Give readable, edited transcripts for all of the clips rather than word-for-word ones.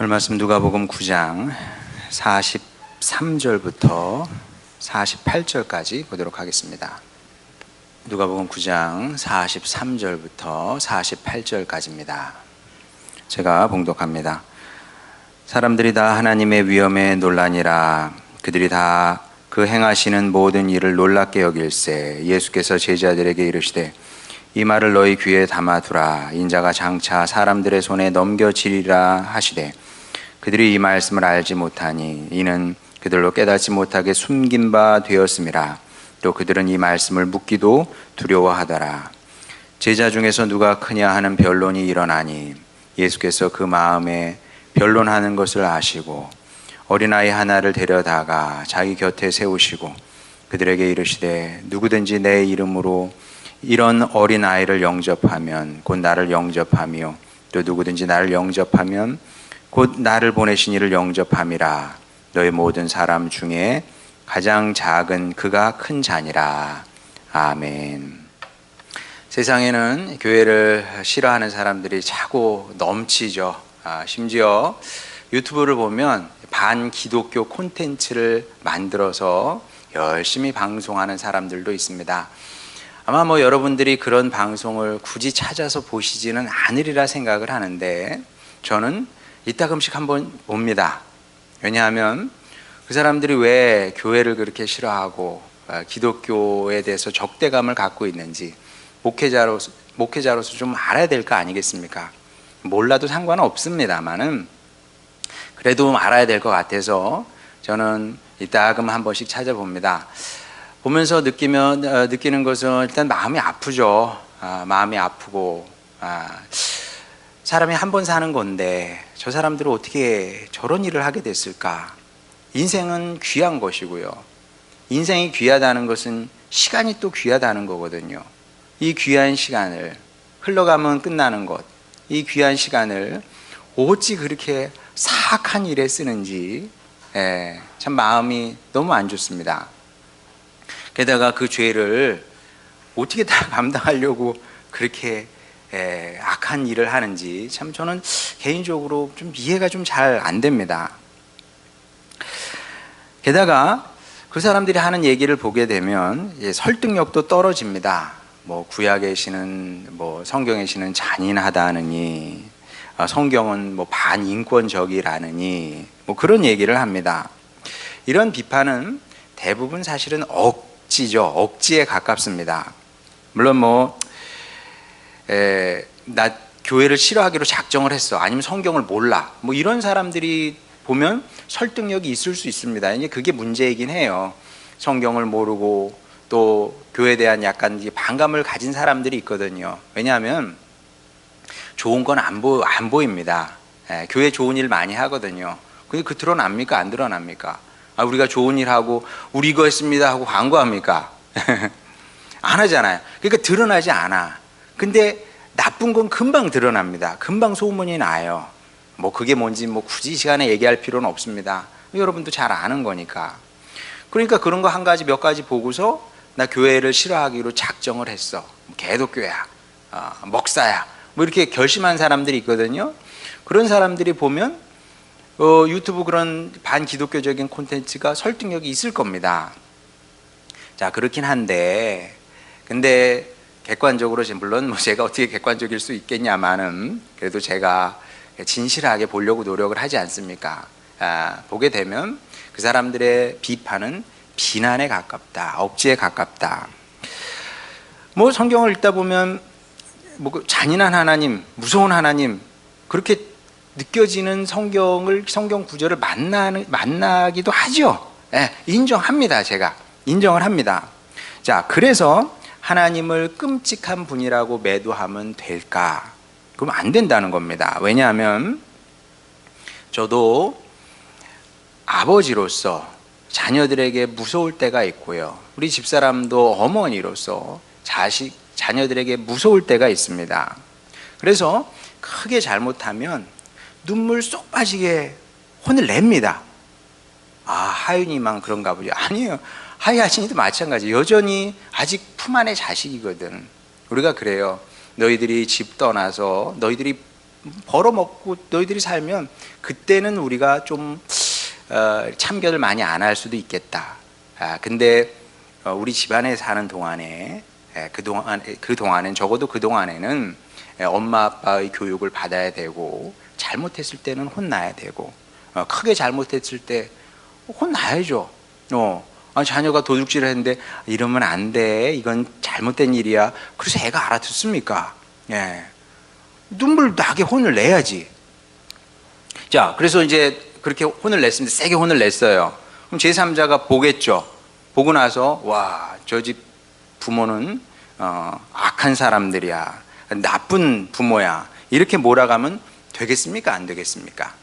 오늘 말씀 누가복음 9장 43절부터 48절까지 보도록 하겠습니다. 누가복음 9장 43절부터 48절까지입니다. 제가 봉독합니다. 사람들이 다 하나님의 위엄에 놀라니라. 그들이 다 그 행하시는 모든 일을 놀랍게 여길세 예수께서 제자들에게 이르시되 이 말을 너희 귀에 담아두라. 인자가 장차 사람들의 손에 넘겨지리라 하시되 그들이 이 말씀을 알지 못하니 이는 그들로 깨닫지 못하게 숨긴 바 되었음이라. 또 그들은 이 말씀을 묻기도 두려워하더라. 제자 중에서 누가 크냐 하는 변론이 일어나니 예수께서 그 마음에 변론하는 것을 아시고 어린아이 하나를 데려다가 자기 곁에 세우시고 그들에게 이르시되 누구든지 내 이름으로 이런 어린아이를 영접하면 곧 나를 영접하며 또 누구든지 나를 영접하면 곧 나를 보내신 이를 영접함이라. 너희 모든 사람 중에 가장 작은 그가 큰 자니라. 아멘. 세상에는 교회를 싫어하는 사람들이 차고 넘치죠. 심지어 유튜브를 보면 반기독교 콘텐츠를 만들어서 열심히 방송하는 사람들도 있습니다. 아마 여러분들이 그런 방송을 굳이 찾아서 보시지는 않으리라 생각을 하는데 저는 이따금씩 한번 봅니다. 왜냐하면 그 사람들이 왜 교회를 그렇게 싫어하고 기독교에 대해서 적대감을 갖고 있는지 목회자로서 좀 알아야 될 거 아니겠습니까? 몰라도 상관은 없습니다만은 그래도 알아야 될 것 같아서 저는 이따금 한 번씩 찾아봅니다. 보면서 느끼는 것은 일단 마음이 아프죠. 마음이 아프고 사람이 한 번 사는 건데 저 사람들은 어떻게 저런 일을 하게 됐을까? 인생은 귀한 것이고요. 인생이 귀하다는 것은 시간이 또 귀하다는 거거든요. 이 귀한 시간을 흘러가면 끝나는 것, 이 귀한 시간을 어찌 그렇게 사악한 일에 쓰는지 참 마음이 너무 안 좋습니다. 게다가 그 죄를 어떻게 다 감당하려고 그렇게 악한 일을 하는지 참 저는 개인적으로 좀 이해가 좀 잘 안 됩니다. 게다가 그 사람들이 하는 얘기를 보게 되면 설득력도 떨어집니다. 구약에 시는 성경에 시는 잔인하다느니 성경은 반인권적이라느니 그런 얘기를 합니다. 이런 비판은 대부분 사실은 억지죠. 억지에 가깝습니다. 물론 나 교회를 싫어하기로 작정을 했어. 아니면 성경을 몰라. 이런 사람들이 보면 설득력이 있을 수 있습니다. 그게 문제이긴 해요. 성경을 모르고 또 교회에 대한 약간 반감을 가진 사람들이 있거든요. 왜냐하면 좋은 건 안 보입니다. 교회 좋은 일 많이 하거든요. 근데 그 드러납니까? 안 드러납니까? 우리가 좋은 일 하고 우리 이거 했습니다 하고 광고합니까? 안 하잖아요. 그러니까 드러나지 않아. 근데 나쁜 건 금방 드러납니다. 금방 소문이 나요. 그게 뭔지 굳이 이 시간에 얘기할 필요는 없습니다. 여러분도 잘 아는 거니까. 그러니까 그런 거 몇 가지 보고서 나 교회를 싫어하기로 작정을 했어. 개독교야, 먹사야, 이렇게 결심한 사람들이 있거든요. 그런 사람들이 보면 유튜브 그런 반기독교적인 콘텐츠가 설득력이 있을 겁니다. 자, 그렇긴 한데 근데 객관적으로 물론 제가 어떻게 객관적일 수 있겠냐마는 그래도 제가 진실하게 보려고 노력을 하지 않습니까? 보게 되면 그 사람들의 비판은 비난에 가깝다, 억지에 가깝다. 성경을 읽다 보면 잔인한 하나님, 무서운 하나님 그렇게 느껴지는 성경 구절을 만나기도 하죠. 인정합니다. 제가 인정을 합니다. 자, 그래서 하나님을 끔찍한 분이라고 매도하면 될까? 그럼 안 된다는 겁니다. 왜냐하면 저도 아버지로서 자녀들에게 무서울 때가 있고요. 우리 집사람도 어머니로서 자녀들에게 무서울 때가 있습니다. 그래서 크게 잘못하면 눈물 쏙 빠지게 혼을 냅니다. 하윤이만 그런가 보죠. 아니에요. 하이아진이도 마찬가지. 여전히 아직 품 안의 자식이거든. 우리가 그래요. 너희들이 집 떠나서 너희들이 벌어먹고 너희들이 살면 그때는 우리가 좀 참견을 많이 안 할 수도 있겠다. 근데 우리 집안에 사는 동안에 그동안엔 적어도 그동안에는 엄마 아빠의 교육을 받아야 되고 잘못했을 때는 혼나야 되고 크게 잘못했을 때 혼나야죠. 자녀가 도둑질을 했는데 이러면 안 돼. 이건 잘못된 일이야. 그래서 애가 알아듣습니까? 예. 눈물 나게 혼을 내야지. 자, 그래서 이제 그렇게 혼을 냈습니다. 세게 혼을 냈어요. 그럼 제3자가 보겠죠. 보고 나서 와, 저 집 부모는 악한 사람들이야. 나쁜 부모야. 이렇게 몰아가면 되겠습니까? 안 되겠습니까?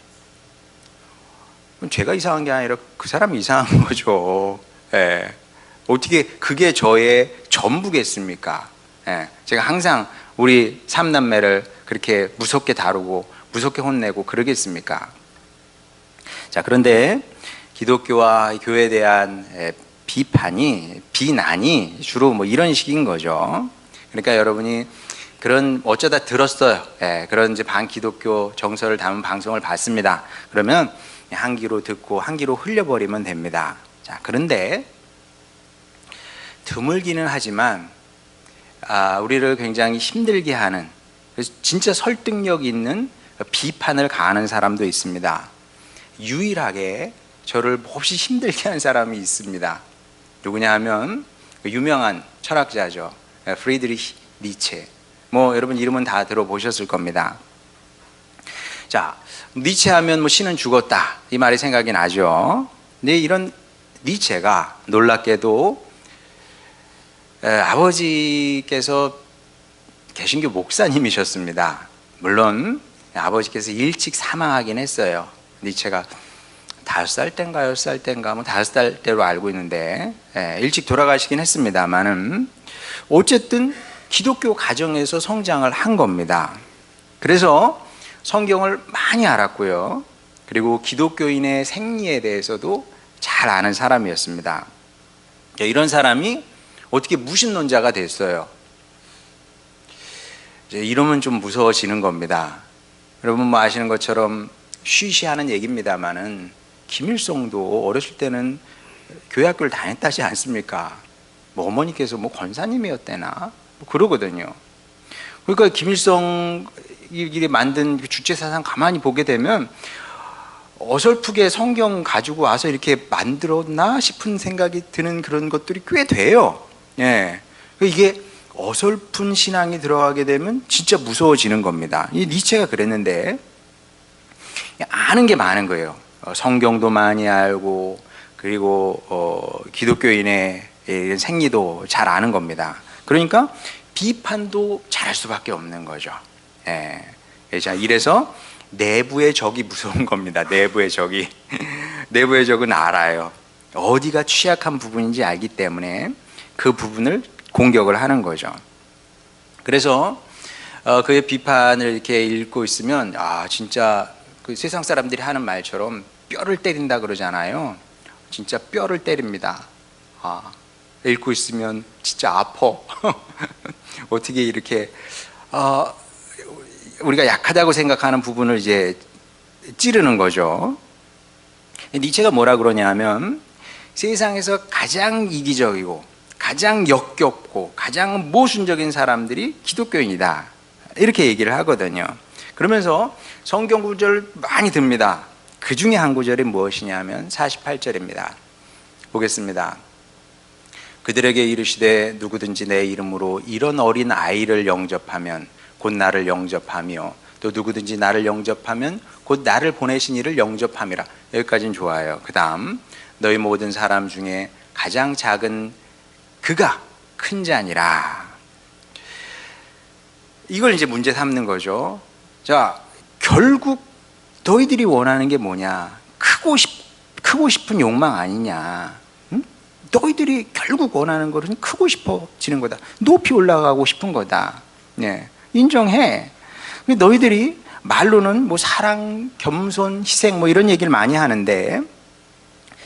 제가 이상한 게 아니라 그 사람이 이상한 거죠. 예. 어떻게 그게 저의 전부겠습니까? 예. 제가 항상 우리 삼남매를 그렇게 무섭게 다루고 무섭게 혼내고 그러겠습니까? 자, 그런데 기독교와 교회에 대한 비난이 주로 뭐 이런 식인 거죠. 그러니까 여러분이 그런 어쩌다 들었어요. 그런 이제 반기독교 정서를 담은 방송을 봤습니다. 그러면 한 귀로 듣고 한 귀로 흘려버리면 됩니다. 자, 그런데 드물기는 하지만 우리를 굉장히 힘들게 하는, 진짜 설득력 있는 비판을 가하는 사람도 있습니다. 유일하게 저를 몹시 힘들게 하는 사람이 있습니다. 누구냐 하면 유명한 철학자죠. 프리드리히 니체. 뭐 여러분 이름은 다 들어보셨을 겁니다. 자, 니체 하면 뭐 신은 죽었다 이 말이 생각이 나죠. 근데 이런 니체가 놀랍게도 아버지께서 개신교 목사님이셨습니다. 물론 아버지께서 일찍 사망하긴 했어요. 니체가 5살 때인가 6살 때인가 뭐 5살 때로 알고 있는데 일찍 돌아가시긴 했습니다만은 어쨌든 기독교 가정에서 성장을 한 겁니다. 그래서 성경을 많이 알았고요. 그리고 기독교인의 생리에 대해서도 잘 아는 사람이었습니다. 이런 사람이 어떻게 무신론자가 됐어요. 이러면 좀 무서워지는 겁니다. 여러분 뭐 아시는 것처럼 쉬쉬하는 얘기입니다만은 김일성도 어렸을 때는 교회학교를 다녔다지 않습니까? 뭐 어머니께서 뭐 권사님이었대나 뭐 그러거든요. 그러니까 김일성이 만든 주체사상 가만히 보게 되면 어설프게 성경 가지고 와서 이렇게 만들었나 싶은 생각이 드는 그런 것들이 꽤 돼요. 예. 이게 어설픈 신앙이 들어가게 되면 진짜 무서워지는 겁니다. 이 니체가 그랬는데 아는 게 많은 거예요. 성경도 많이 알고 그리고 기독교인의 생리도 잘 아는 겁니다. 그러니까 비판도 잘할 수밖에 없는 거죠. 예. 자, 이래서 내부의 적이 무서운 겁니다. 내부의 적이. 내부의 적은 알아요. 어디가 취약한 부분인지 알기 때문에 그 부분을 공격을 하는 거죠. 그래서 그의 비판을 이렇게 읽고 있으면 진짜 그 세상 사람들이 하는 말처럼 뼈를 때린다 그러잖아요. 진짜 뼈를 때립니다. 읽고 있으면 진짜 아파. 어떻게 이렇게 우리가 약하다고 생각하는 부분을 이제 찌르는 거죠. 니체가 뭐라 그러냐면 세상에서 가장 이기적이고 가장 역겹고 가장 모순적인 사람들이 기독교인이다 이렇게 얘기를 하거든요. 그러면서 성경 구절 많이 듭니다. 그 중에 한 구절이 무엇이냐면 48절입니다. 보겠습니다. 그들에게 이르시되 누구든지 내 이름으로 이런 어린 아이를 영접하면 곧 나를 영접하며 또 누구든지 나를 영접하면 곧 나를 보내신 이를 영접함이라. 여기까지는 좋아요. 그 다음 너희 모든 사람 중에 가장 작은 그가 큰 자니라. 이걸 이제 문제 삼는 거죠. 자, 결국 너희들이 원하는 게 뭐냐? 크고 싶은 욕망 아니냐? 응? 너희들이 결국 원하는 것은 크고 싶어지는 거다. 높이 올라가고 싶은 거다. 네, 인정해. 너희들이 말로는 뭐 사랑, 겸손, 희생 뭐 이런 얘기를 많이 하는데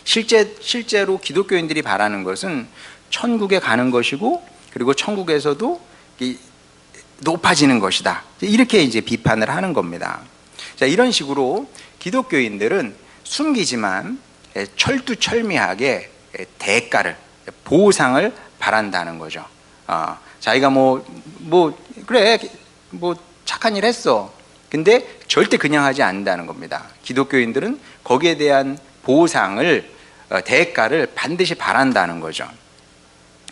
실제로 기독교인들이 바라는 것은 천국에 가는 것이고 그리고 천국에서도 높아지는 것이다. 이렇게 이제 비판을 하는 겁니다. 자, 이런 식으로 기독교인들은 숨기지만 철두철미하게 대가를, 보상을 바란다는 거죠. 자기가 그래, 착한 일 했어. 근데 절대 그냥 하지 않는다는 겁니다. 기독교인들은 거기에 대한 보상을, 대가를 반드시 바란다는 거죠.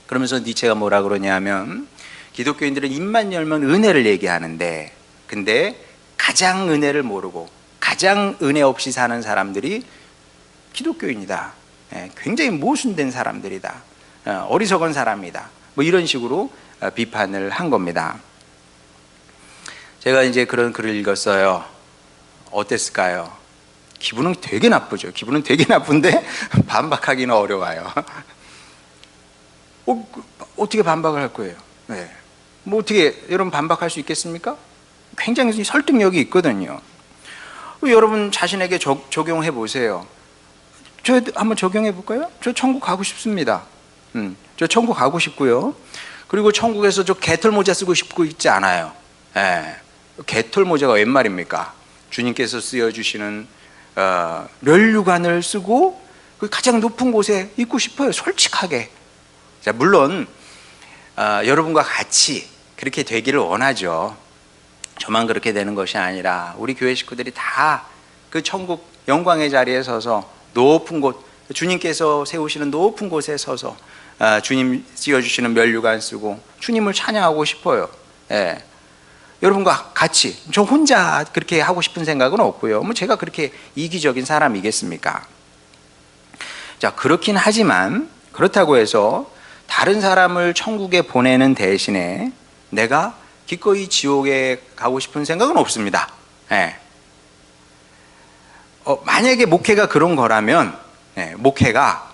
그러면서 니체가 뭐라 그러냐면, 기독교인들은 입만 열면 은혜를 얘기하는데, 근데 가장 은혜를 모르고 가장 은혜 없이 사는 사람들이 기독교인이다. 굉장히 모순된 사람들이다. 어리석은 사람이다. 이런 식으로 비판을 한 겁니다. 제가 이제 그런 글을 읽었어요. 어땠을까요? 기분은 되게 나쁘죠. 기분은 되게 나쁜데 반박하기는 어려워요. 어떻게 반박을 할 거예요? 네. 어떻게 여러분 반박할 수 있겠습니까? 굉장히 설득력이 있거든요. 여러분 자신에게 적용해 보세요. 저 한번 적용해 볼까요? 저 천국 가고 싶습니다. 저 천국 가고 싶고요. 그리고 천국에서 저 개털 모자 쓰고 싶고 있지 않아요. 개털 모자가 웬 말입니까? 주님께서 쓰여주시는 면류관을 쓰고 가장 높은 곳에 있고 싶어요. 솔직하게. 자, 물론 여러분과 같이 그렇게 되기를 원하죠. 저만 그렇게 되는 것이 아니라 우리 교회 식구들이 다 그 천국 영광의 자리에 서서 높은 곳, 주님께서 세우시는 높은 곳에 서서 주님 씌워주시는 면류관 쓰고 주님을 찬양하고 싶어요. 여러분과 같이. 저 혼자 그렇게 하고 싶은 생각은 없고요. 제가 그렇게 이기적인 사람이겠습니까? 자, 그렇긴 하지만 그렇다고 해서 다른 사람을 천국에 보내는 대신에 내가 기꺼이 지옥에 가고 싶은 생각은 없습니다. 만약에 목회가 그런 거라면, 목회가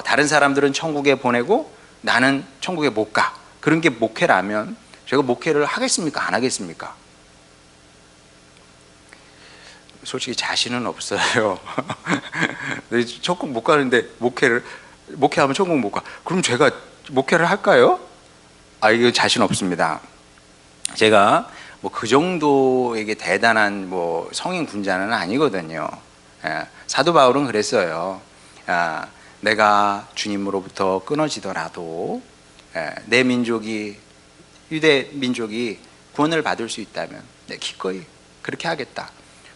다른 사람들은 천국에 보내고 나는 천국에 못 가. 그런 게 목회라면 제가 목회를 하겠습니까? 안 하겠습니까? 솔직히 자신은 없어요. 천국 못 가는데 목회하면 천국 못 가. 그럼 제가 목회를 할까요? 이거 자신 없습니다. 제가 그 정도에게 대단한 성인 군자는 아니거든요. 사도 바울은 그랬어요. 내가 주님으로부터 끊어지더라도 내 민족이, 유대 민족이 구원을 받을 수 있다면 기꺼이 그렇게 하겠다.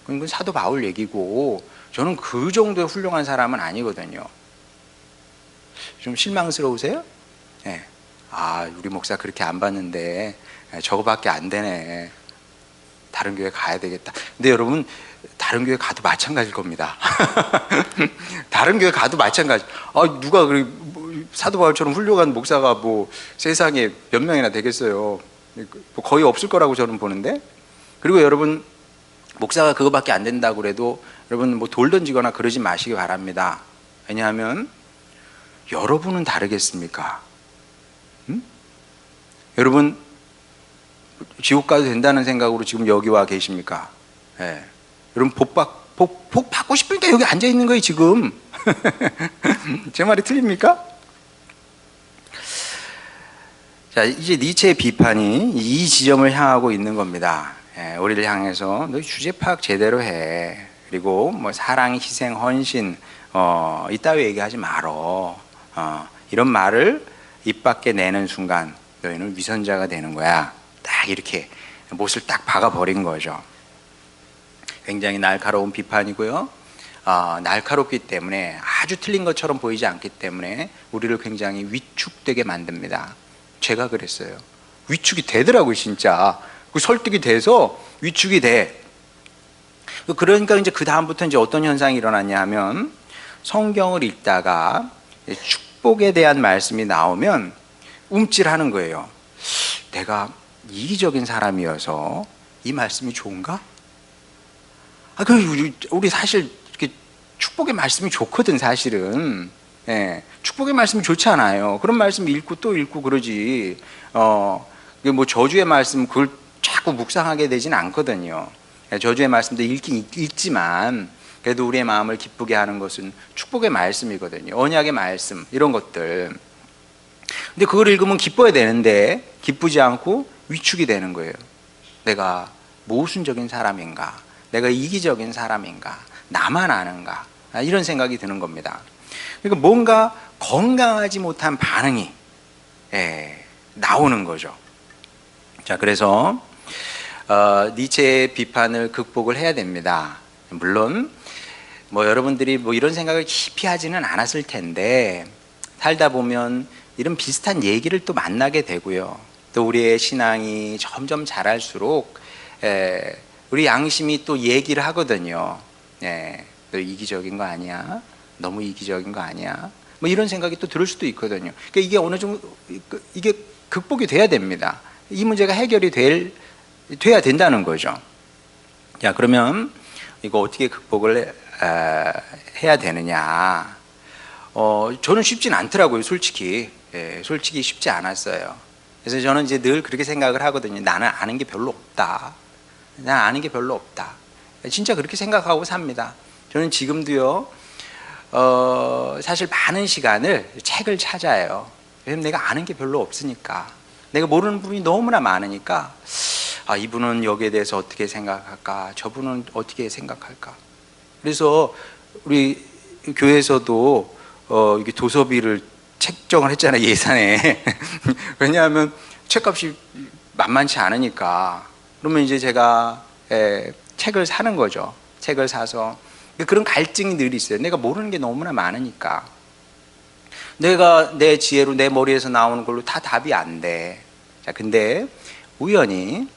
그건 사도 바울 얘기고 저는 그 정도의 훌륭한 사람은 아니거든요. 좀 실망스러우세요? 우리 목사 그렇게 안 봤는데 저거밖에 안 되네. 다른 교회 가야 되겠다. 근데 여러분, 다른 교회 가도 마찬가지일 겁니다. 다른 교회 가도 마찬가지. 누가 사도 바울처럼 훌륭한 목사가 세상에 몇 명이나 되겠어요. 거의 없을 거라고 저는 보는데. 그리고 여러분, 목사가 그거밖에 안 된다고 그래도 여러분 돌 던지거나 그러지 마시기 바랍니다. 왜냐하면 여러분은 다르겠습니까? 여러분 지옥 가도 된다는 생각으로 지금 여기 와 계십니까? 여러분 복 받고 싶으니까 여기 앉아 있는 거예요 지금. 제 말이 틀립니까? 자, 이제 니체의 비판이 이 지점을 향하고 있는 겁니다. 우리를 향해서 너 주제 파악 제대로 해. 그리고 사랑, 희생, 헌신 이따위 얘기하지 말어. 이런 말을 입 밖에 내는 순간 너희는 위선자가 되는 거야. 딱 이렇게 못을 딱 박아버린 거죠. 굉장히 날카로운 비판이고요. 날카롭기 때문에 아주 틀린 것처럼 보이지 않기 때문에 우리를 굉장히 위축되게 만듭니다. 제가 그랬어요. 위축이 되더라고요, 진짜. 설득이 돼서 위축이 돼. 그러니까 이제 그 다음부터 이제 어떤 현상이 일어났냐 하면 성경을 읽다가 축복에 대한 말씀이 나오면 움찔하는 거예요. 내가 이기적인 사람이어서 이 말씀이 좋은가? 우리 사실 이렇게 축복의 말씀이 좋거든, 사실은. 축복의 말씀이 좋지 않아요. 그런 말씀 읽고 또 읽고 그러지. 저주의 말씀 그걸 자꾸 묵상하게 되진 않거든요. 저주의 말씀도 읽긴 읽지만 그래도 우리의 마음을 기쁘게 하는 것은 축복의 말씀이거든요. 언약의 말씀 이런 것들. 근데 그걸 읽으면 기뻐야 되는데 기쁘지 않고 위축이 되는 거예요. 내가 모순적인 사람인가? 내가 이기적인 사람인가? 나만 아는가? 이런 생각이 드는 겁니다. 그러니까 뭔가 건강하지 못한 반응이 나오는 거죠. 자, 그래서 니체의 비판을 극복을 해야 됩니다. 물론 뭐 여러분들이 뭐 이런 생각을 깊이 하지는 않았을 텐데 살다 보면 이런 비슷한 얘기를 또 만나게 되고요. 또 우리의 신앙이 점점 자랄수록 우리 양심이 또 얘기를 하거든요. 너 이기적인 거 아니야? 너무 이기적인 거 아니야? 뭐 이런 생각이 또 들을 수도 있거든요. 그러니까 이게 어느 정도 이게 극복이 돼야 됩니다. 이 문제가 해결이 돼야 된다는 거죠. 자, 그러면 이거 어떻게 극복을 해야 되느냐? 저는 쉽진 않더라고요, 솔직히. 솔직히 쉽지 않았어요. 그래서 저는 이제 늘 그렇게 생각을 하거든요. 나는 아는 게 별로 없다. 난 아는 게 별로 없다. 진짜 그렇게 생각하고 삽니다. 저는 지금도요, 사실 많은 시간을 책을 찾아요. 왜냐면 내가 아는 게 별로 없으니까. 내가 모르는 부분이 너무나 많으니까, 이분은 여기에 대해서 어떻게 생각할까? 저분은 어떻게 생각할까? 그래서 우리 교회에서도 이게 도서비를 책정을 했잖아요, 예산에. 왜냐하면 책값이 만만치 않으니까. 그러면 이제 제가 책을 사는 거죠. 책을 사서. 그런 갈증이 늘 있어요. 내가 모르는 게 너무나 많으니까. 내가 내 지혜로 내 머리에서 나오는 걸로 다 답이 안 돼. 자, 근데 우연히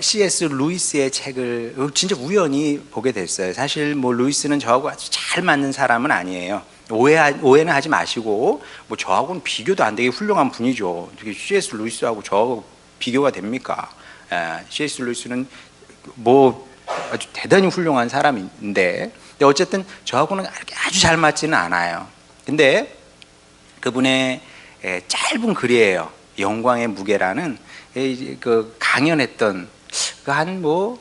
C.S. 루이스의 책을 진짜 우연히 보게 됐어요. 사실 뭐 루이스는 저하고 아주 잘 맞는 사람은 아니에요. 오해는 하지 마시고, 뭐 저하고는 비교도 안 되게 훌륭한 분이죠. 어떻게 C.S. 루이스하고 저하고 비교가 됩니까? C.S. 루이스는 뭐 아주 대단히 훌륭한 사람인데, 어쨌든 저하고는 아주 잘 맞지는 않아요. 근데 그분의 짧은 글이에요. 영광의 무게라는 그 강연했던 그 한 뭐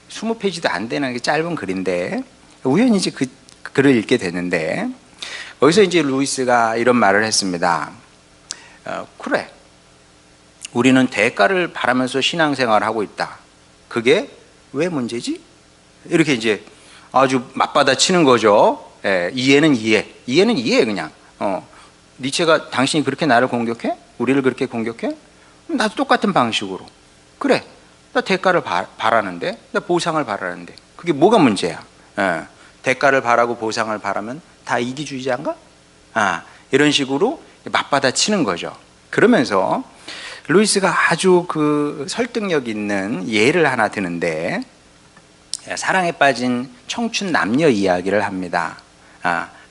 20페이지도 안 되는 짧은 글인데, 우연히 이제 그 글을 읽게 됐는데, 거기서 이제 루이스가 이런 말을 했습니다. 그래, 우리는 대가를 바라면서 신앙생활을 하고 있다. 그게 왜 문제지? 이렇게 이제 아주 맞받아치는 거죠. 이해는 이해 그냥. 니체가 당신이 그렇게 나를 공격해? 우리를 그렇게 공격해? 나도 똑같은 방식으로. 그래, 나 대가를 바라는데, 나 보상을 바라는데, 그게 뭐가 문제야? 대가를 바라고 보상을 바라면 다 이기주의자인가? 이런 식으로 맞받아치는 거죠. 그러면서 루이스가 아주 그 설득력 있는 예를 하나 드는데, 사랑에 빠진 청춘 남녀 이야기를 합니다.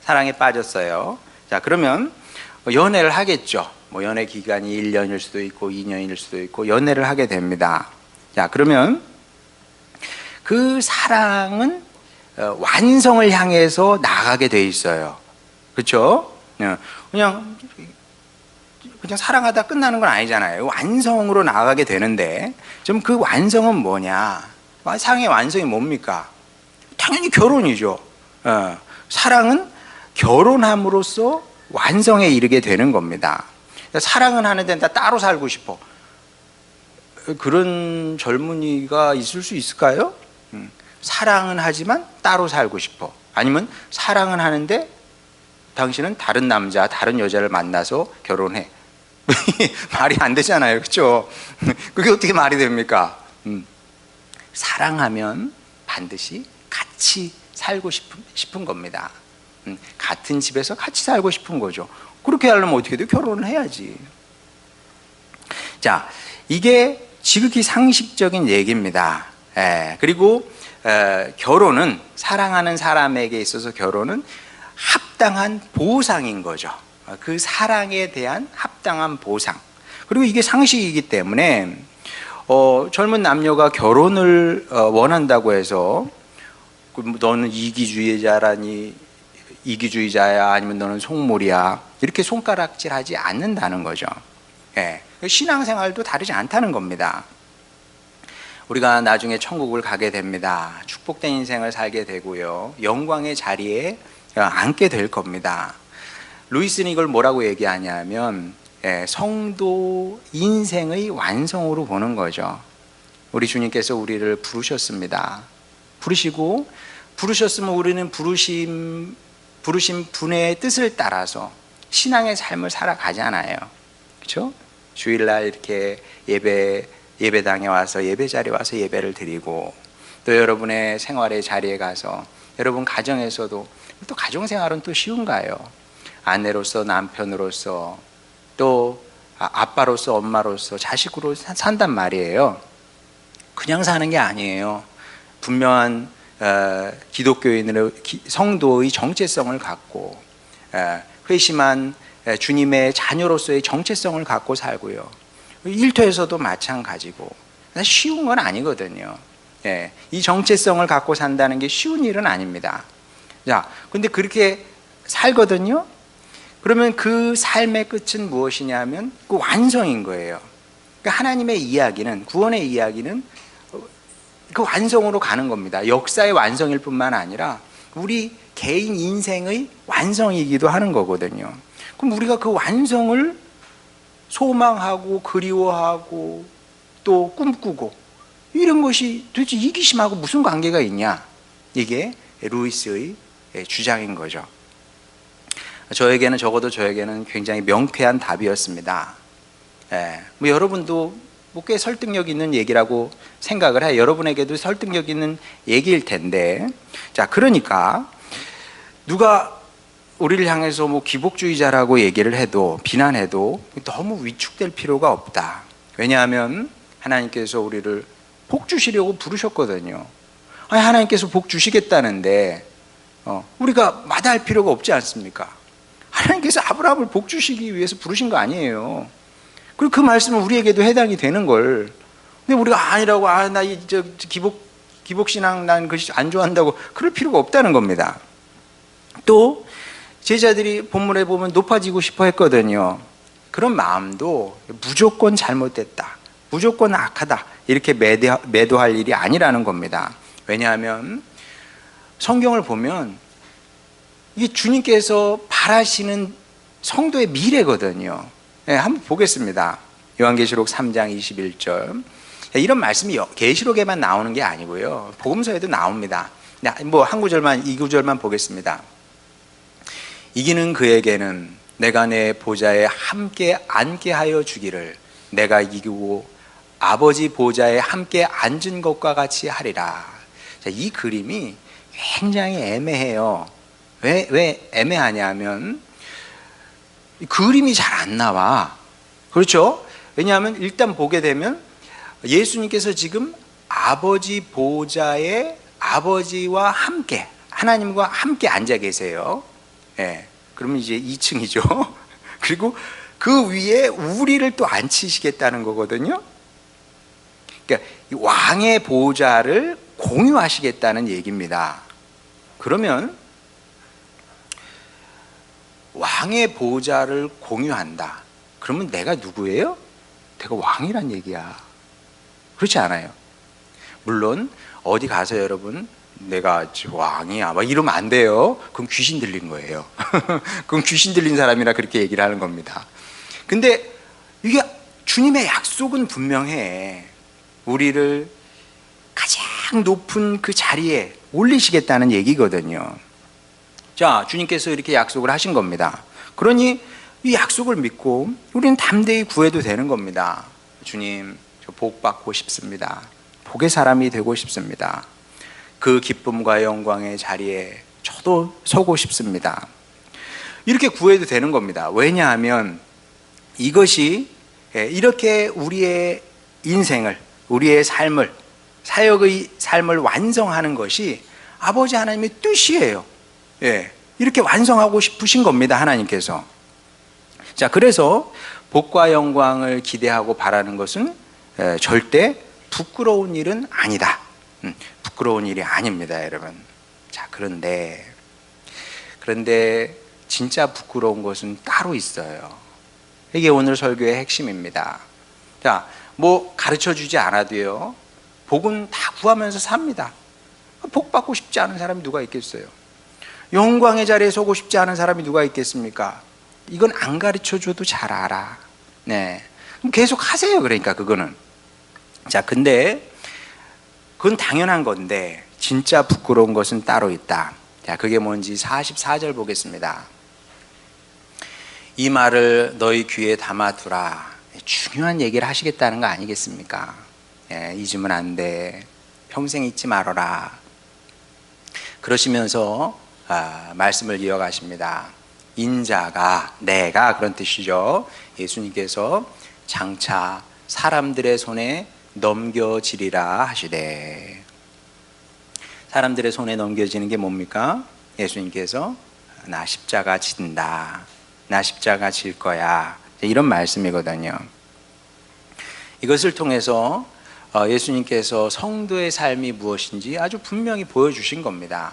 사랑에 빠졌어요. 자, 그러면 연애를 하겠죠. 뭐 연애 기간이 1년일 수도 있고 2년일 수도 있고 연애를 하게 됩니다. 자, 그러면 그 사랑은 완성을 향해서 나가게 돼 있어요. 그렇죠? 그냥 사랑하다 끝나는 건 아니잖아요. 완성으로 나가게 되는데, 좀 그 완성은 뭐냐? 사랑의 완성이 뭡니까? 당연히 결혼이죠. 사랑은 결혼함으로써 완성에 이르게 되는 겁니다. 사랑은 하는데 나 따로 살고 싶어. 그런 젊은이가 있을 수 있을까요? 사랑은 하지만 따로 살고 싶어. 아니면 사랑은 하는데 당신은 다른 남자, 다른 여자를 만나서 결혼해. 말이 안 되잖아요. 그렇죠? 그게 어떻게 말이 됩니까? 사랑하면 반드시 같이 살고 싶은 겁니다. 같은 집에서 같이 살고 싶은 거죠. 그렇게 하려면 어떻게 돼요? 결혼을 해야지. 자, 이게 지극히 상식적인 얘기입니다. 그리고 결혼은, 사랑하는 사람에게 있어서 결혼은 합당한 보상인 거죠. 그 사랑에 대한 합당한 보상. 그리고 이게 상식이기 때문에 젊은 남녀가 결혼을 원한다고 해서 너는 이기주의자라니, 이기주의자야, 아니면 너는 속물이야, 이렇게 손가락질하지 않는다는 거죠. 신앙생활도 다르지 않다는 겁니다. 우리가 나중에 천국을 가게 됩니다. 축복된 인생을 살게 되고요, 영광의 자리에 앉게 될 겁니다. 루이스는 이걸 뭐라고 얘기하냐면 성도 인생의 완성으로 보는 거죠. 우리 주님께서 우리를 부르셨습니다. 부르셨으면 우리는 부르신 분의 뜻을 따라서 신앙의 삶을 살아가잖아요. 그렇죠? 주일날 이렇게 예배당에 와서 예배 자리에 와서 예배를 드리고, 또 여러분의 생활의 자리에 가서 여러분 가정에서도, 또 가정생활은 또 쉬운가요? 아내로서, 남편으로서, 또 아빠로서, 엄마로서, 자식으로 산단 말이에요. 그냥 사는 게 아니에요. 분명한 기독교인의 성도의 정체성을 갖고, 회심한 주님의 자녀로서의 정체성을 갖고 살고요. 일터에서도 마찬가지고, 쉬운 건 아니거든요. 이 정체성을 갖고 산다는 게 쉬운 일은 아닙니다. 자, 근데 그렇게 살거든요. 그러면 그 삶의 끝은 무엇이냐면 그 완성인 거예요. 그러니까 하나님의 이야기는, 구원의 이야기는 그 완성으로 가는 겁니다. 역사의 완성일 뿐만 아니라 우리 개인 인생의 완성이기도 하는 거거든요. 그럼 우리가 그 완성을 소망하고 그리워하고 또 꿈꾸고 이런 것이 도대체 이기심하고 무슨 관계가 있냐? 이게 루이스의 주장인 거죠. 적어도 저에게는 굉장히 명쾌한 답이었습니다. 뭐 여러분도 꽤 설득력 있는 얘기라고 생각을 해요. 여러분에게도 설득력 있는 얘기일 텐데, 자, 그러니까 누가 우리를 향해서 뭐 기복주의자라고 얘기를 해도, 비난해도 너무 위축될 필요가 없다. 왜냐하면 하나님께서 우리를 복 주시려고 부르셨거든요. 아니, 하나님께서 복 주시겠다는데 우리가 마다할 필요가 없지 않습니까? 하나님께서 아브라함을 복 주시기 위해서 부르신 거 아니에요. 그리고 그 말씀은 우리에게도 해당이 되는 걸. 근데 우리가 아니라고, 나 기복신앙 난 그것이 안 좋아한다고 그럴 필요가 없다는 겁니다. 또 제자들이 본문에 보면 높아지고 싶어 했거든요. 그런 마음도 무조건 잘못됐다, 무조건 악하다, 이렇게 매도할 일이 아니라는 겁니다. 왜냐하면 성경을 보면 이게 주님께서 바라시는 성도의 미래거든요. 한번 보겠습니다. 요한계시록 3장 21절. 이런 말씀이 계시록에만 나오는 게 아니고요, 복음서에도 나옵니다. 뭐 한 구절만, 이 구절만 보겠습니다. 이기는 그에게는 내가 내 보좌에 함께 앉게 하여 주기를, 내가 이기고 아버지 보좌에 함께 앉은 것과 같이 하리라. 자, 이 그림이 굉장히 애매해요. 왜 애매하냐면 그림이 잘 안 나와. 그렇죠? 왜냐하면 일단 보게 되면 예수님께서 지금 아버지 보좌에 아버지와 함께, 하나님과 함께 앉아 계세요. 그러면 이제 2층이죠. 그리고 그 위에 우리를 또 앉히시겠다는 거거든요. 그러니까 왕의 보좌를 공유하시겠다는 얘기입니다. 그러면 왕의 보좌를 공유한다. 그러면 내가 누구예요? 내가 왕이란 얘기야. 그렇지 않아요? 물론 어디 가서 여러분 내가 왕이야 막 이러면 안 돼요. 그럼 귀신 들린 거예요. 그럼 귀신 들린 사람이라 그렇게 얘기를 하는 겁니다. 근데 이게 주님의 약속은 분명해. 우리를 가장 높은 그 자리에 올리시겠다는 얘기거든요. 자, 주님께서 이렇게 약속을 하신 겁니다. 그러니 이 약속을 믿고 우리는 담대히 구해도 되는 겁니다. 주님, 저 복 받고 싶습니다. 복의 사람이 되고 싶습니다. 그 기쁨과 영광의 자리에 저도 서고 싶습니다. 이렇게 구해도 되는 겁니다. 왜냐하면 이것이 이렇게 우리의 인생을, 우리의 삶을, 사역의 삶을 완성하는 것이 아버지 하나님의 뜻이에요. 이렇게 완성하고 싶으신 겁니다, 하나님께서. 자, 그래서 복과 영광을 기대하고 바라는 것은 절대 부끄러운 일은 아니다. 부끄러운 일이 아닙니다, 여러분. 자, 그런데 진짜 부끄러운 것은 따로 있어요. 이게 오늘 설교의 핵심입니다. 자, 뭐 가르쳐 주지 않아도요, 복은 다 구하면서 삽니다. 복 받고 싶지 않은 사람이 누가 있겠어요? 영광의 자리에 서고 싶지 않은 사람이 누가 있겠습니까? 이건 안 가르쳐 줘도 잘 알아. 네. 그럼 계속 하세요. 그러니까 그거는. 자, 근데 그건 당연한 건데 진짜 부끄러운 것은 따로 있다. 자, 그게 뭔지 44절 보겠습니다. 이 말을 너희 귀에 담아두라. 중요한 얘기를 하시겠다는 거 아니겠습니까? 예, 잊으면 안 돼. 평생 잊지 말아라. 그러시면서 말씀을 이어가십니다. 인자가, 내가, 그런 뜻이죠. 예수님께서 장차 사람들의 손에 넘겨지리라 하시되, 사람들의 손에 넘겨지는 게 뭡니까? 예수님께서 나 십자가 진다, 나 십자가 질 거야, 이런 말씀이거든요. 이것을 통해서 예수님께서 성도의 삶이 무엇인지 아주 분명히 보여주신 겁니다.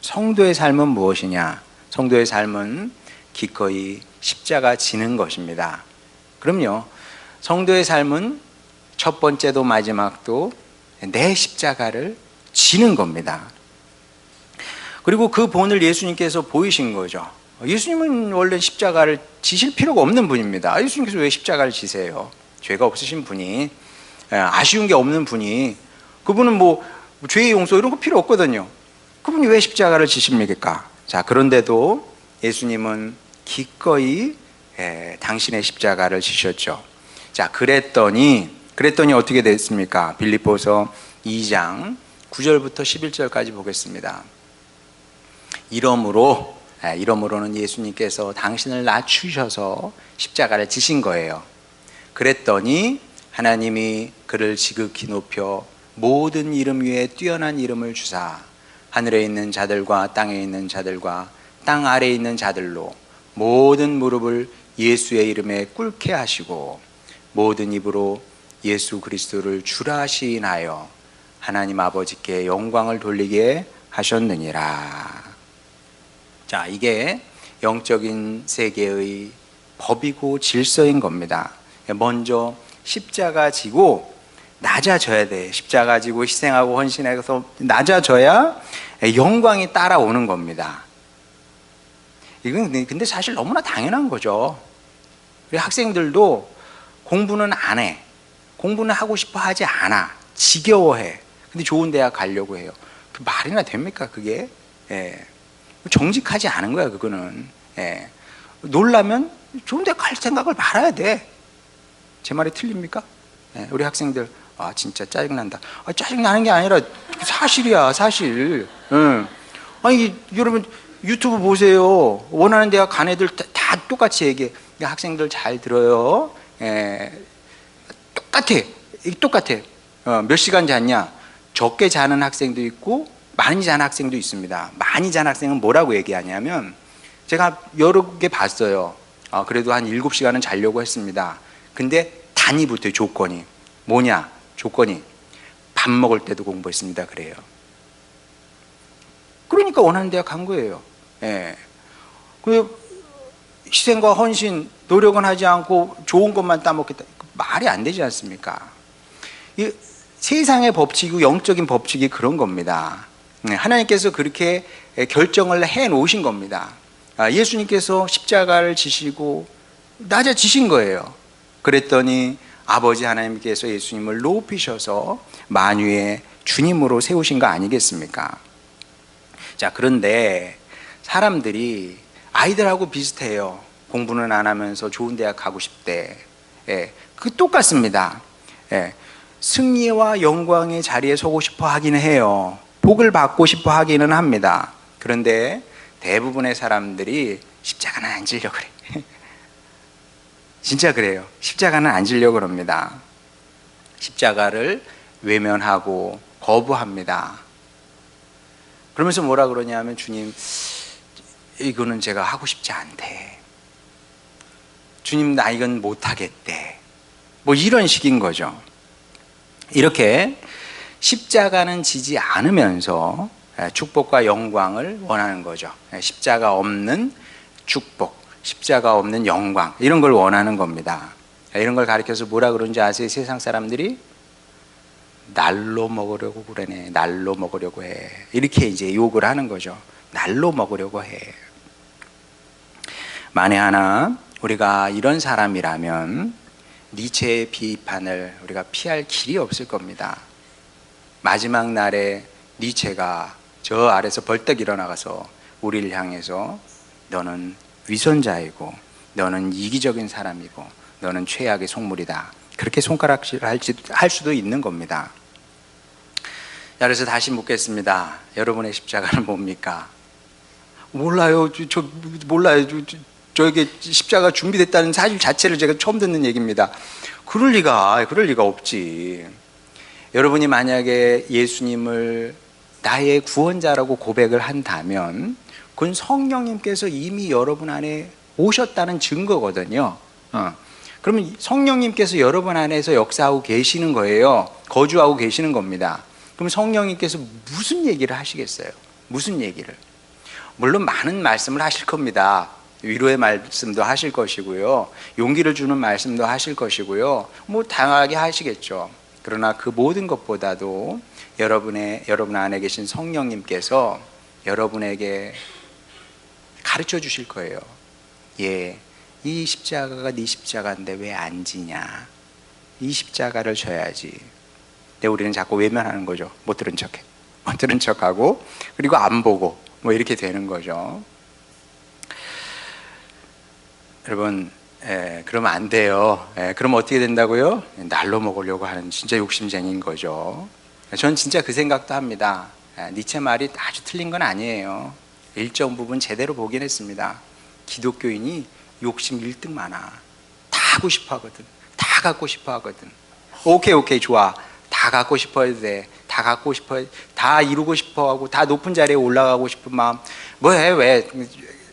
성도의 삶은 무엇이냐? 성도의 삶은 기꺼이 십자가 지는 것입니다. 그럼요, 성도의 삶은 첫 번째도 마지막도 내 십자가를 지는 겁니다. 그리고 그 본을 예수님께서 보이신 거죠. 예수님은 원래 십자가를 지실 필요가 없는 분입니다. 예수님께서 왜 십자가를 지세요? 죄가 없으신 분이, 아쉬운 게 없는 분이, 그분은 뭐 죄의 용서 이런 거 필요 없거든요. 그분이 왜 십자가를 지십니까? 자, 그런데도 예수님은 기꺼이 당신의 십자가를 지셨죠. 자, 그랬더니 어떻게 됐습니까? 빌립보서 2장 9절부터 11절까지 보겠습니다. 이러므로는 예수님께서 당신을 낮추셔서 십자가를 지신 거예요. 그랬더니 하나님이 그를 지극히 높여 모든 이름 위에 뛰어난 이름을 주사 하늘에 있는 자들과 땅에 있는 자들과 땅 아래에 있는 자들로 모든 무릎을 예수의 이름에 꿇게 하시고 모든 입으로 예수 그리스도를 주라 시인하여 하나님 아버지께 영광을 돌리게 하셨느니라. 자, 이게 영적인 세계의 법이고 질서인 겁니다. 먼저 십자가 지고 낮아져야 돼. 십자가 지고 희생하고 헌신해서 낮아져야 영광이 따라오는 겁니다. 이건 근데 사실 너무나 당연한 거죠. 우리 학생들도 공부는 안 해. 공부는 하고 싶어 하지 않아. 지겨워해. 근데 좋은 대학 가려고 해요. 그 말이나 됩니까, 그게? 예. 정직하지 않은 거야, 그거는. 예. 놀라면 좋은 대학 갈 생각을 말아야 돼. 제 말이 틀립니까? 예. 우리 학생들, 진짜 짜증난다. 짜증나는 게 아니라 사실이야, 사실. 예. 아니, 여러분, 유튜브 보세요. 원하는 대학 간 애들 다 똑같이 얘기해. 학생들 잘 들어요. 예. 똑같아. 몇 시간 잤냐? 적게 자는 학생도 있고 많이 자는 학생도 있습니다. 많이 자는 학생은 뭐라고 얘기하냐면, 제가 여러 개 봤어요. 그래도 한 7시간은 자려고 했습니다. 근데 단이 붙어요, 조건이. 뭐냐? 조건이 밥 먹을 때도 공부했습니다, 그래요. 그러니까 원하는 대학 간 거예요. 예. 그 희생과 헌신, 노력은 하지 않고 좋은 것만 따먹겠다. 말이 안 되지 않습니까? 이 세상의 법칙이고 영적인 법칙이 그런 겁니다. 하나님께서 그렇게 결정을 해 놓으신 겁니다. 예수님께서 십자가를 지시고 낮아지신 거예요. 그랬더니 아버지 하나님께서 예수님을 높이셔서 만유의 주님으로 세우신 거 아니겠습니까? 자, 그런데 사람들이 아이들하고 비슷해요. 공부는 안 하면서 좋은 대학 가고 싶대. 예, 그 똑같습니다. 예, 승리와 영광의 자리에 서고 싶어 하기는 해요. 복을 받고 싶어 하기는 합니다. 그런데 대부분의 사람들이 십자가는 안 지려고 그래. 진짜 그래요. 십자가는 안 지려고 그럽니다. 십자가를 외면하고 거부합니다. 그러면서 뭐라 그러냐면, 주님, 이거는 제가 하고 싶지 않대. 주님, 나 이건 못하겠대. 뭐 이런 식인 거죠. 이렇게 십자가는 지지 않으면서 축복과 영광을 원하는 거죠. 십자가 없는 축복, 십자가 없는 영광, 이런 걸 원하는 겁니다. 이런 걸 가르쳐서 뭐라 그러는지 아세요? 세상 사람들이 날로 먹으려고 그러네. 날로 먹으려고 해. 이렇게 이제 욕을 하는 거죠. 날로 먹으려고 해. 만에 하나 우리가 이런 사람이라면 니체의 비판을 우리가 피할 길이 없을 겁니다. 마지막 날에 니체가 저 아래서 벌떡 일어나가서 우리를 향해서 너는 위선자이고 너는 이기적인 사람이고 너는 최악의 속물이다, 그렇게 손가락질 할 수도 있는 겁니다. 그래서 다시 묻겠습니다. 여러분의 십자가는 뭡니까? 몰라요. 저 몰라요. 저에게 십자가 준비됐다는 사실 자체를 제가 처음 듣는 얘기입니다. 그럴 리가 없지. 여러분이 만약에 예수님을 나의 구원자라고 고백을 한다면 그건 성령님께서 이미 여러분 안에 오셨다는 증거거든요. 그러면 성령님께서 여러분 안에서 역사하고 계시는 거예요. 거주하고 계시는 겁니다. 그럼 성령님께서 무슨 얘기를 하시겠어요? 무슨 얘기를? 물론 많은 말씀을 하실 겁니다. 위로의 말씀도 하실 것이고요, 용기를 주는 말씀도 하실 것이고요, 뭐 다양하게 하시겠죠. 그러나 그 모든 것보다도 여러분 안에 계신 성령님께서 여러분에게 가르쳐 주실 거예요. 이 십자가가 네 십자가인데 왜 안 지냐? 이 십자가를 져야지. 근데 우리는 자꾸 외면하는 거죠. 못 들은 척하고 그리고 안 보고 뭐 이렇게 되는 거죠. 여러분, 그러면 안 돼요. 그럼 어떻게 된다고요? 날로 먹으려고 하는 진짜 욕심쟁이인 거죠. 저는 진짜 그 생각도 합니다. 니체 말이 아주 틀린 건 아니에요. 일정 부분 제대로 보긴 했습니다. 기독교인이 욕심 1등 많아. 다 하고 싶어 하거든. 다 갖고 싶어 하거든. 오케이 좋아. 다 갖고 싶어야 돼. 다 갖고 싶어, 다 이루고 싶어 하고 다 높은 자리에 올라가고 싶은 마음 뭐해, 왜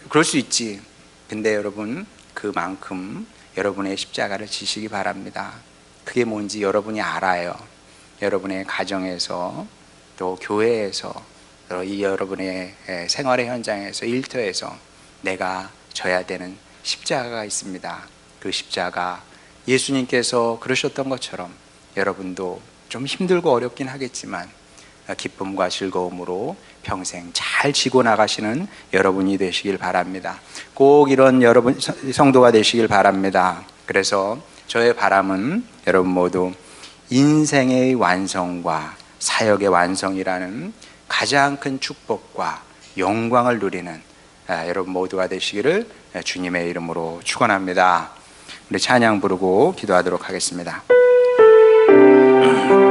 그럴 수 있지. 근데 여러분, 그만큼 여러분의 십자가를 지시기 바랍니다. 그게 뭔지 여러분이 알아요. 여러분의 가정에서, 또 교회에서, 또 이 여러분의 생활의 현장에서, 일터에서 내가 져야 되는 십자가가 있습니다. 그 십자가, 예수님께서 그러셨던 것처럼 여러분도 좀 힘들고 어렵긴 하겠지만 기쁨과 즐거움으로 평생 잘 지고 나가시는 여러분이 되시길 바랍니다. 꼭 이런 여러분 성도가 되시길 바랍니다. 그래서 저의 바람은 여러분 모두 인생의 완성과 사역의 완성이라는 가장 큰 축복과 영광을 누리는 여러분 모두가 되시기를 주님의 이름으로 축원합니다. 우리 찬양 부르고 기도하도록 하겠습니다. 오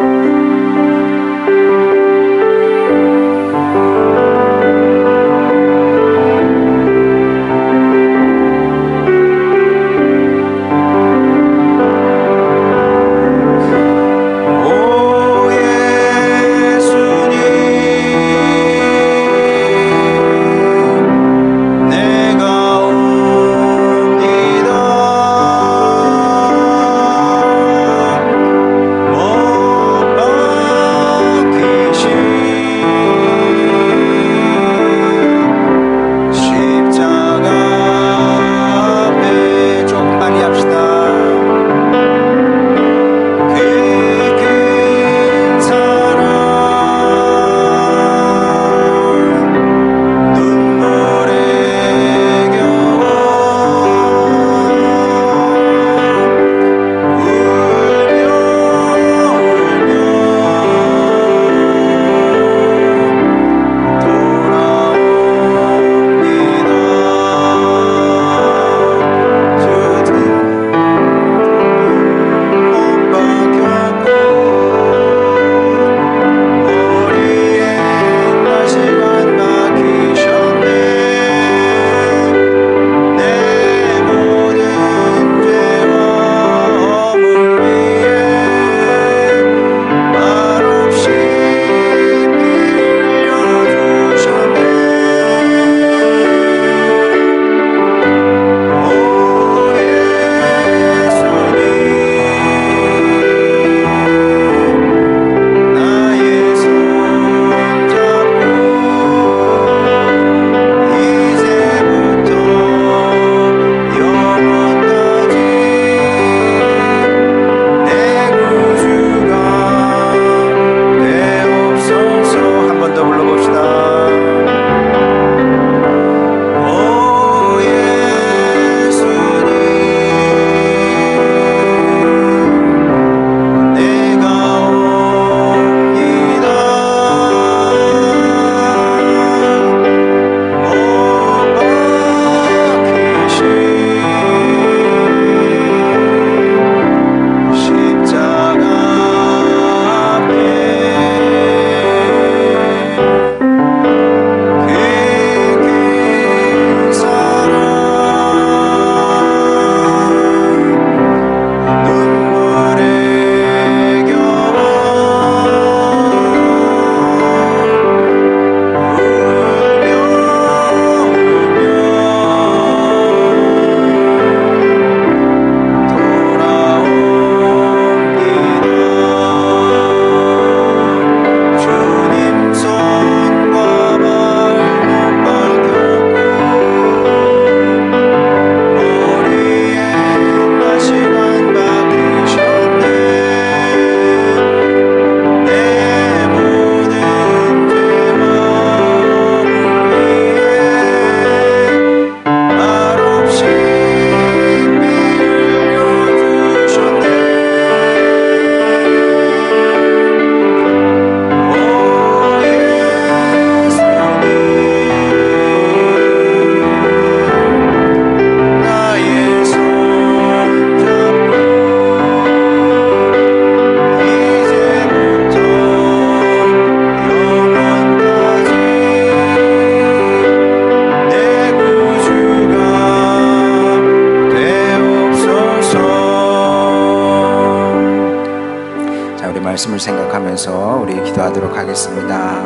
말씀을 생각하면서 우리 기도하도록 하겠습니다.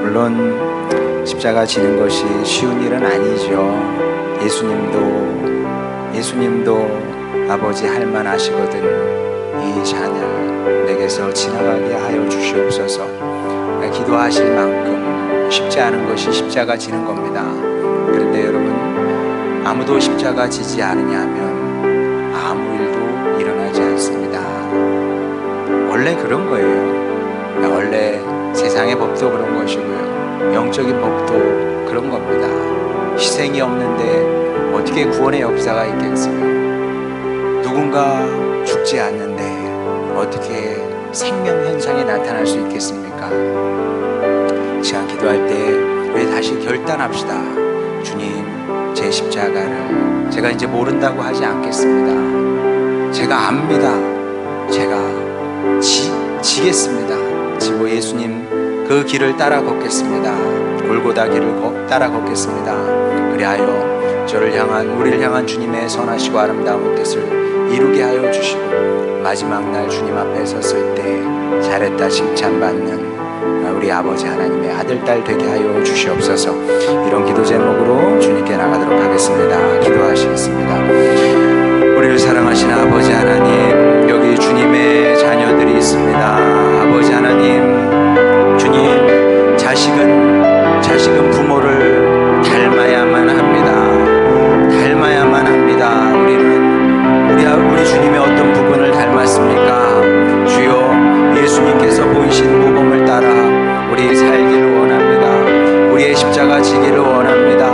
물론 십자가 지는 것이 쉬운 일은 아니죠. 예수님도 아버지 할만하시거든 이 잔을 내게서 지나가게 하여 주시옵소서. 기도하실 만큼 쉽지 않은 것이 십자가 지는 겁니다. 그런데 여러분, 아무도 십자가 지지 않으냐면 아무 일도 일어나지 않습니다. 원래 그런 거예요. 원래 세상의 법도 그런 것이고요, 영적인 법도 그런 겁니다. 희생이 없는데 어떻게 구원의 역사가 있겠어요? 누군가 죽지 않는데 어떻게 생명 현상이 나타날 수 있겠습니까? 시간 기도할 때 우리 다시 결단합시다. 주님, 제 십자가를 제가 이제 모른다고 하지 않겠습니다. 제가 압니다. 제가 지겠습니다. 지고 예수님 그 길을 따라 걷겠습니다. 골고다 길을 따라 걷겠습니다. 그리하여 우리를 향한 주님의 선하시고 아름다운 뜻을 이루게 하여 주시고 마지막 날 주님 앞에 섰을 때 잘했다 칭찬받는 우리 아버지 하나님의 아들, 딸 되게 하여 주시옵소서. 이런 기도 제목으로 주님께 나가도록 하겠습니다. 기도하시겠습니다. 우리를 사랑하시는 아버지 하나님, 여기 주님의 자녀들이 있습니다. 아버지 하나님, 주님, 자식은 부모를 닮아야만 합니다. 우리 주님의 어떤 부분을 닮았습니까? 주여, 예수님께서 보이신 모범을 따라 우리 살기를 원합니다. 우리의 십자가 지기를 원합니다.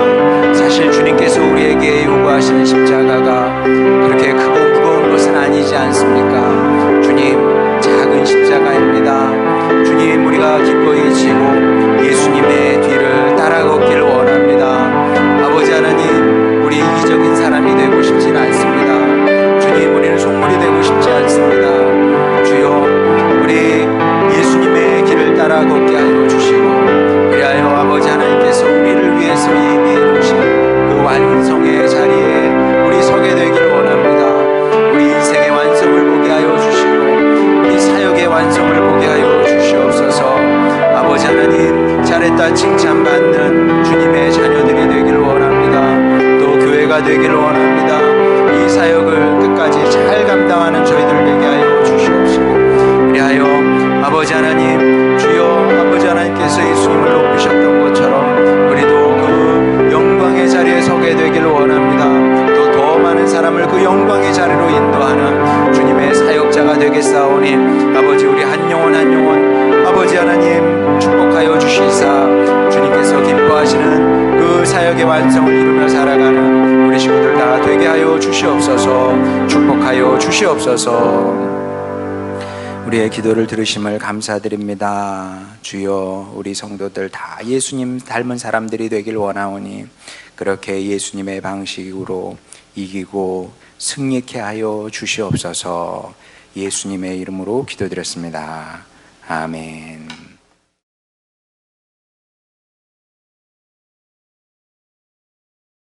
사실 주님께서 우리에게 요구하시는 십자가가 그렇게 크고 무거운 것은 아니지 않습니까? 주님, 작은 십자가입니다. 주님, 우리가 기꺼이 지고 예수님의 뒤를 따라 걷기를 원합니다. 아버지 하나님, 우리 이기적인 사람이 되고 싶진 않습니다. 주님, 우리는 속물이 되고 싶지 않습니다. 주여, 우리 예수님의 길을 따라 걷게 하여 주시고, 그리하여 아버지 하나님께서 우리를 위해서 예비해 놓으신 그 완성의 자리에 우리 서게 되기를 원합니다. 우리 인생의 완성을 보게 하여 주시고 우리 사역의 완성을 보게 하여 주시옵소서. 아버지 하나님, 잘했다 칭찬받는 주님의 자녀들이 되기를 원합니다. 또 교회가 되기를 원합니다. 이 사역을 끝까지 잘 감당하는 저희들 되게 하여 주시옵시고, 그리하여 아버지 하나님, 주여, 아버지 하나님께서 예수님을 높이셨던 것처럼 우리도 그 영광의 자리에 서게 되기를 원합니다. 또 더 많은 사람을 그 영광의 자리로 인도하는 주님의 사역자가 되겠사오니, 아버지, 우리 한 영혼 아버지 하나님 축복하여 주시사 주님께서 기뻐하시는 그 사역의 완성을 이루며 살아가는 우리 식구들 다 되게 하여 주시옵소서. 축복하여 주시옵소서. 우리의 기도를 들으심을 감사드립니다. 주여, 우리 성도들 다 예수님 닮은 사람들이 되길 원하오니 그렇게 예수님의 방식으로 이기고 승리케 하여 주시옵소서. 예수님의 이름으로 기도드렸습니다. 아멘.